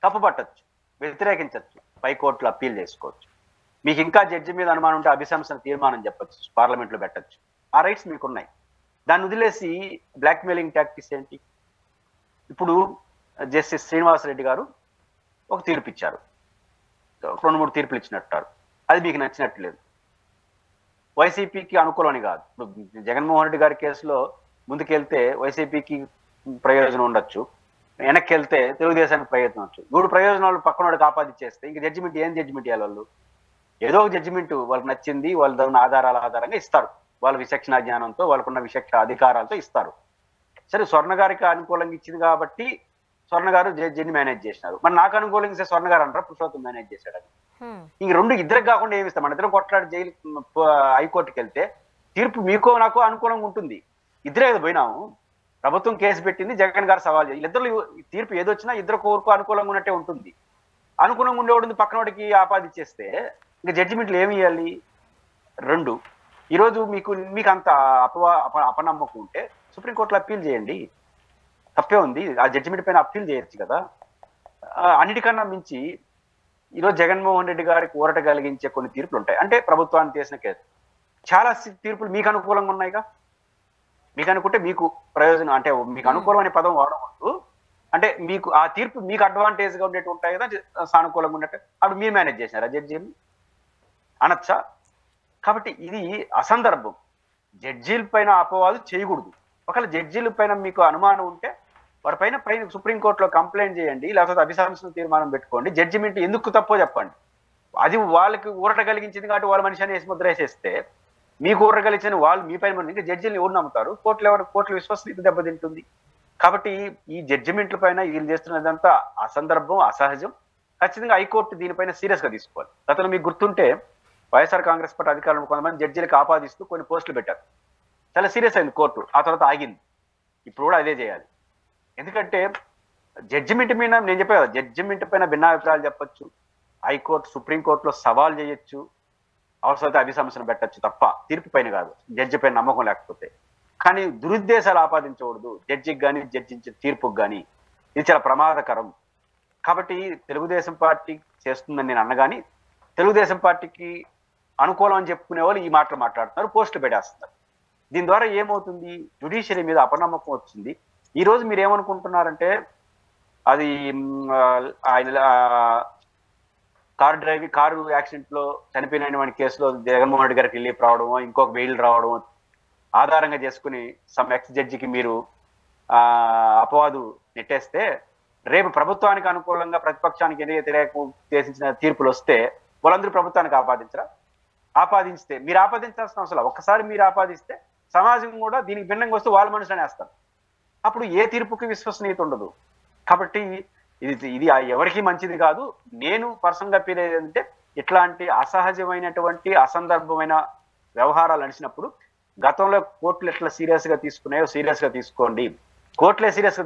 Speaker 2: తప్పు పట్టచ్చు, వ్యతిరేకించవచ్చు, పైకోర్టులో అప్పీల్ చేసుకోవచ్చు. మీకు ఇంకా జడ్జి మీద అనుమానం ఉంటే అభిశంసన తీర్మానం చెప్పచ్చు, పార్లమెంట్లో పెట్టచ్చు. ఆ రైట్స్ మీకున్నాయి. దాన్ని వదిలేసి బ్లాక్మెయిలింగ్ టాక్టిక్స్ ఏంటి? ఇప్పుడు జస్టిస్ శ్రీనివాసరెడ్డి గారు ఒక తీర్పు ఇచ్చారు, 2-3 తీర్పులు ఇచ్చినట్టారు, అది మీకు నచ్చినట్టు లేదు. వైసీపీకి అనుకూలని కాదు. ఇప్పుడు జగన్మోహన్ రెడ్డి గారి కేసులో ముందుకెళ్తే వైసీపీకి ప్రయోజనం ఉండొచ్చు, వెనక్కి వెళ్తే తెలుగుదేశానికి ప్రయత్నం వచ్చు. 3 ప్రయోజనాలు పక్కన వాడికి ఆపాదించేస్తే ఇంక జడ్జిమెంట్ ఏం జడ్జిమెంట్ ఇవ్వాలి? వాళ్ళు ఏదో ఒక జడ్జిమెంట్ వాళ్ళకి నచ్చింది, వాళ్ళ దగ్గర ఆధారాల ఆధారంగా ఇస్తారు. వాళ్ళ విచక్షణ జ్ఞానంతో, వాళ్ళకున్న విచక్షణ అధికారాలతో ఇస్తారు. సరే, స్వర్ణ గారికి అనుకూలంగా ఇచ్చింది కాబట్టి స్వర్ణ గారు జడ్జిని మేనేజ్ చేసినారు. మరి నాకు అనుకూలంగా ఇస్తే స్వర్ణ గారు అంటారా పురుషోత్తం మేనేజ్ చేశాడని? ఇంక రెండు ఇద్దరికి కాకుండా ఏమి ఇస్తాం? మన ఇద్దరు కొట్లాడి జైలు హైకోర్టుకి వెళ్తే తీర్పు మీకో నాకో అనుకూలంగా ఉంటుంది. ఇద్దరే కదా పోయినాము. ప్రభుత్వం కేసు పెట్టింది, జగన్ గారు సవాల్ చేయాలి. వీళ్ళిద్దరు తీర్పు ఏదొచ్చినా ఇద్దరు కోరుకు అనుకూలంగా ఉన్నట్టే ఉంటుంది. అనుకూలంగా ఉండేవాడిని పక్కనోడికి ఆపాదించేస్తే ఇంకా జడ్జిమెంట్లు ఏమి ఇవ్వాలి? 2, ఈరోజు మీకు అంత అపనమ్మకం ఉంటే సుప్రీంకోర్టులో అప్పీల్ చేయండి, తప్పే ఉంది. ఆ జడ్జిమెంట్ పైన అప్పీల్ చేయొచ్చు కదా. అన్నిటికన్నా మించి ఈరోజు జగన్మోహన్ రెడ్డి గారికి ఊరట కలిగించే కొన్ని తీర్పులు ఉంటాయి. అంటే ప్రభుత్వాన్ని చేసిన కేసు చాలా తీర్పులు మీకు అనుకూలంగా ఉన్నాయిగా. మీకు అనుకుంటే మీకు ప్రయోజనం, అంటే మీకు అనుకూలం అనే పదం వాడకూడదు. అంటే మీకు ఆ తీర్పు మీకు అడ్వాంటేజ్ గా ఉండేవి ఉంటాయి కదా, సానుకూలంగా ఉన్నట్టు. అప్పుడు మీరు మేనేజ్ చేసినారా జడ్జీలు అనొచ్చా? కాబట్టి ఇది అసందర్భం. జడ్జీల పైన అపవాదు చేయకూడదు. ఒకవేళ జడ్జీల పైన మీకు అనుమానం ఉంటే వారిపైన సుప్రీంకోర్టులో కంప్లైంట్ చేయండి, లేకపోతే అభిశంసన తీర్మానం పెట్టుకోండి. జడ్జిమెంట్ ఎందుకు తప్పో చెప్పండి. అది వాళ్ళకి ఊరట కలిగించింది కాబట్టి వాళ్ళ మనిషి అని వేసి ముద్ర వేసేస్తే మీకు ఊరట కలిగించిన వాళ్ళు మీ పైన ఇంకా జడ్జీలు ఎవరు నమ్ముతారు? కోర్టుల విశ్వసనీయత దెబ్బతింటుంది. కాబట్టి ఈ జడ్జిమెంట్ల పైన వీళ్ళు చేస్తున్నదంతా అసందర్భం, అసహజం. ఖచ్చితంగా హైకోర్టు దీనిపైన సీరియస్ గా తీసుకోవాలి. గతంలో మీకు గుర్తుంటే వైఎస్ఆర్ కాంగ్రెస్ పార్టీ అధికారులు కొంతమంది జడ్జీలకు ఆపాదిస్తూ కొన్ని పోస్టులు పెట్టారు. చాలా సీరియస్ అయింది కోర్టు, ఆ తర్వాత ఆగింది. ఇప్పుడు కూడా అదే చేయాలి. ఎందుకంటే జడ్జిమెంట్ మీద నేను చెప్పే కదా, జడ్జిమెంట్ పైన భిన్నాభిప్రాయాలు చెప్పొచ్చు, హైకోర్టు సుప్రీంకోర్టులో సవాల్ చేయొచ్చు, అవసరమైతే అభిశంసన పెట్టచ్చు తప్ప తీర్పు పైన కాదు, జడ్జి పైన నమ్మకం లేకపోతే. కానీ దురుద్దేశాలు ఆపాదించకూడదు జడ్జికి కానీ, జడ్జించిన తీర్పుకి కానీ. ఇది చాలా ప్రమాదకరం. కాబట్టి తెలుగుదేశం పార్టీ చేస్తుందని నేను అన్నగాని, తెలుగుదేశం పార్టీకి అనుకూలం అని చెప్పుకునే వాళ్ళు ఈ మాటలు మాట్లాడుతున్నారు, పోస్టులు పెట్టేస్తున్నారు. దీని ద్వారా ఏమవుతుంది? జ్యుడిషియరీ మీద అపనమ్మకం వచ్చింది. ఈ రోజు మీరు ఏమనుకుంటున్నారంటే అది ఆయన కారు యాక్సిడెంట్ లో చనిపోయిన కేసులో జగన్మోహన్ రెడ్డి గారికి రిలీఫ్ రావడమో, ఇంకొక బెయిల్ రావడం ఆధారంగా చేసుకుని సమ్ ఎక్స్ జడ్జికి మీరు అపవాదు నెట్టేస్తే, రేపు ప్రభుత్వానికి అనుకూలంగా ప్రతిపక్షానికి వ్యతిరేకించిన తీర్పులు వస్తే వాళ్ళందరూ ప్రభుత్వానికి ఆపాదించరా? ఆపాదించితే మీరు ఆపాదించాల్సిన అవసరం. ఒక్కసారి మీరు ఆపాదిస్తే సమాజం కూడా దీనికి భిన్నంగా వస్తే వాళ్ళ మనుషులని వేస్తారు. అప్పుడు ఏ తీర్పుకి విశ్వసనీయత ఉండదు. కాబట్టి ఇది ఎవరికి మంచిది కాదు. నేను పర్సనల్ గా ఫీల్ అయ్యేదంటే ఇట్లాంటి అసహజమైనటువంటి అసందర్భమైన వ్యవహారాలు నడిచినప్పుడు గతంలో కోర్టులు ఎట్లా సీరియస్ గా తీసుకున్నాయో సీరియస్ గా తీసుకోండి. కోర్టులే సీరియస్ గా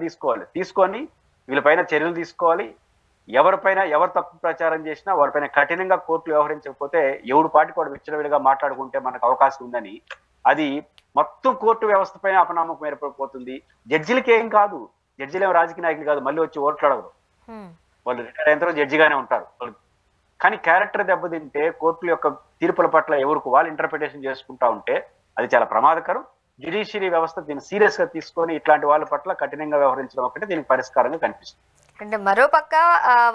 Speaker 2: తీసుకొని వీళ్ళపైన చర్యలు తీసుకోవాలి. ఎవరిపైన ఎవరు తప్పు ప్రచారం చేసినా వారిపైన కఠినంగా కోర్టులు వ్యవహరించకపోతే ఎవడు పాటికి వాడు విచ్చలవిడిగా మాట్లాడుకుంటే మనకు అవకాశం ఉందని, అది మొత్తం కోర్టు వ్యవస్థ పైన అపనమ్మకం ఏర్పడిపోతుంది. జడ్జిలకి ఏం కాదు, జడ్జిలు ఏమో రాజకీయ నాయకులు కాదు, మళ్ళీ వచ్చి ఓట్లాడరు. వాళ్ళు రిటైర్ అయిన తర్వాత జడ్జిగానే ఉంటారు. కానీ క్యారెక్టర్ దెబ్బతింటే కోర్టుల యొక్క తీర్పుల పట్ల ఎవరికి వాళ్ళు ఇంటర్ప్రిటేషన్ చేసుకుంటా ఉంటే అది చాలా ప్రమాదకరం. జ్యుడిషియరీ వ్యవస్థ దీన్ని సీరియస్ గా తీసుకొని ఇట్లాంటి వాళ్ళ పట్ల కఠినంగా వ్యవహరించడం ఒకటే దీనికి పరిష్కారంగా కనిపిస్తుంది.
Speaker 1: అంటే మరోపక్క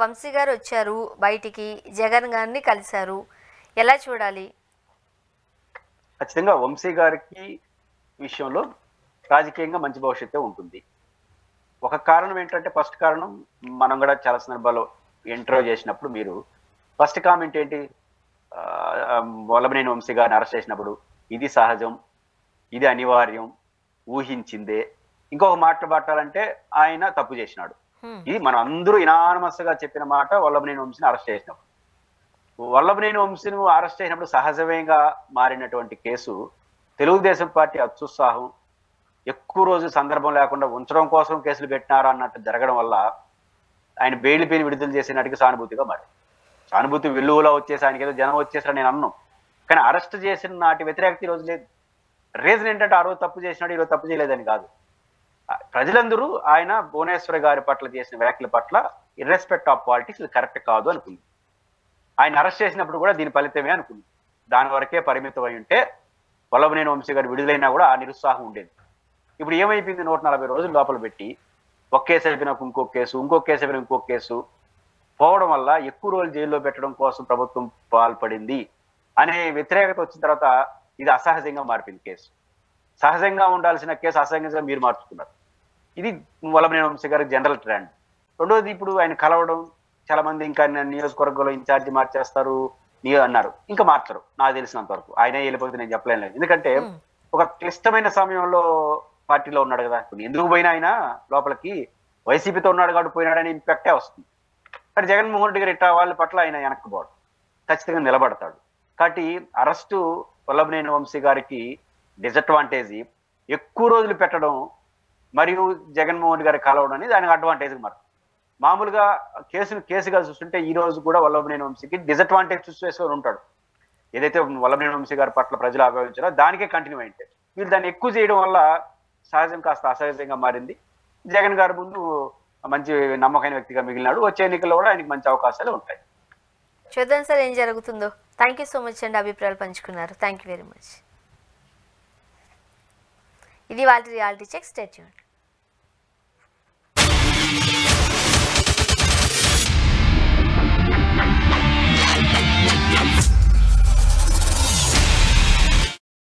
Speaker 1: వంశీ గారు వచ్చారు బయటికి, జగన్ గారిని కలిశారు, ఎలా చూడాలి?
Speaker 2: ఖచ్చితంగా వంశీ గారికి విషయంలో రాజకీయంగా మంచి భవిష్యత్తే ఉంటుంది. ఒక కారణం ఏంటంటే, ఫస్ట్ కారణం మనం కూడా చాలా సందర్భాల్లో ఇంటర్వ్యూ చేసినప్పుడు మీరు ఫస్ట్ కామెంట్ ఏంటి, వల్లభనేని వంశీ గారిని అరెస్ట్ చేసినప్పుడు ఇది సహజం, ఇది అనివార్యం, ఊహించిందే. ఇంకొక మాట పట్టాలంటే ఆయన తప్పు చేసినాడు. ఇది మనం అందరూ ఇనానమస్ గా చెప్పిన మాట. వల్లభనేని వంశీని అరెస్ట్ చేసినప్పుడు, వల్లభనేని వంశీని అరెస్ట్ చేసినప్పుడు సహజంగా మారినటువంటి కేసు తెలుగుదేశం పార్టీ అత్యుత్సాహం, ఎక్కువ రోజు సందర్భం లేకుండా ఉంచడం కోసం కేసులు పెట్టినారా అన్నట్టు జరగడం వల్ల ఆయన బెయిల్ పైన విడుదల చేసినట్టుగా సానుభూతిగా మారింది. సానుభూతి వెల్లువలో వచ్చేసి ఆయనకి ఏదో జనం వచ్చేసారని నేను అన్నాను. కానీ అరెస్ట్ చేసిన నాటి వ్యతిరేకత ఈరోజు లేదు. రీజన్ ఏంటంటే ఆ రోజు తప్పు చేసినాడు, ఈరోజు తప్పు చేయలేదని కాదు. ప్రజలందరూ ఆయన భువనేశ్వరి గారి పట్ల చేసిన వ్యాఖ్యల పట్ల ఇర్రెస్పెక్ట్ ఆఫ్ పాలిటిక్స్ ఇది కరెక్ట్ కాదు అనుకుంది. ఆయన అరెస్ట్ చేసినప్పుడు కూడా దీని ఫలితమే అనుకుంది. దాని వరకే పరిమితం అయి ఉంటే వల్లభనేని వంశీ గారు విడుదలైనా కూడా ఆ నిరుత్సాహం ఉండేది. ఇప్పుడు ఏమైపోయింది, 140 రోజులు లోపల పెట్టి ఒక కేసు అయిపోయినాక ఇంకొక కేసు, ఇంకొక కేసు అయిపోయిన ఇంకొక కేసు పోవడం వల్ల ఎక్కువ రోజులు జైల్లో పెట్టడం కోసం ప్రభుత్వం పాల్పడింది అనే వ్యతిరేకత వచ్చిన తర్వాత ఇది అసహజంగా మారిపోయింది. కేసు సహజంగా ఉండాల్సిన కేసు అసహజంగా మీరు మార్చుకున్నారు. ఇది వల్లభనేని వంశీ గారికి జనరల్ ట్రెండ్. రెండోది, ఇప్పుడు ఆయన కలవడం, చాలా మంది ఇంకా నియోజకవర్గంలో ఇన్ఛార్జి మార్చేస్తారు అన్నారు, ఇంకా మార్చరు నాకు తెలిసినంత వరకు. ఆయనే వెళ్ళిపోతే నేను చెప్పలేను లేదు. ఎందుకంటే ఒక క్లిష్టమైన సమయంలో పార్టీలో ఉన్నాడు కదా. ఇప్పుడు ఎందుకు పోయినా ఆయన లోపలికి వైసీపీతో ఉన్నాడు కాబట్టి పోయినాడని ఇంపాక్టే వస్తుంది. కానీ జగన్మోహన్ రెడ్డి గారు ఇట్లా వాళ్ళ పట్ల ఆయన వెనక్కిపోవడం, ఖచ్చితంగా నిలబడతాడు. కాబట్టి అరెస్టు వల్లభనేని వంశీ గారికి డిసడ్వాంటేజ్, ఎక్కువ రోజులు పెట్టడం మరియు జగన్మోహన్ గారి కలవడం అనేది ఆయనకు అడ్వాంటేజ్. మరి మామూలుగా కేసుగా చూస్తుంటే ఈ రోజు కూడా వల్లభనేని వంశీకి డిసడ్వాంటేజ్ చూసేసుకొని ఉంటాడు. ఏదైతే వల్లభనేని వంశీ గారి పట్ల ప్రజలు ఆభవించారో దానికే కంటిన్యూ అయింటే వీళ్ళు దాన్ని ఎక్కువ చేయడం వల్ల సహజం కాస్త అసహజంగా మారింది. జగన్ గారి ముందు మంచి నమ్మకమైన వ్యక్తిగా మిగిలినాడు. వచ్చే ఎన్నికల్లో కూడా ఆయనకి మంచి అవకాశాలు ఉంటాయి.
Speaker 1: చూద్దాం సార్ ఏం జరుగుతుందో. థ్యాంక్ యూ సో మచ్ అండి, అభిప్రాయాలు పంచుకున్నారు. Thank you very much. ఇది వాళ్ళ రియాలిటీ చెక్. Stay tuned.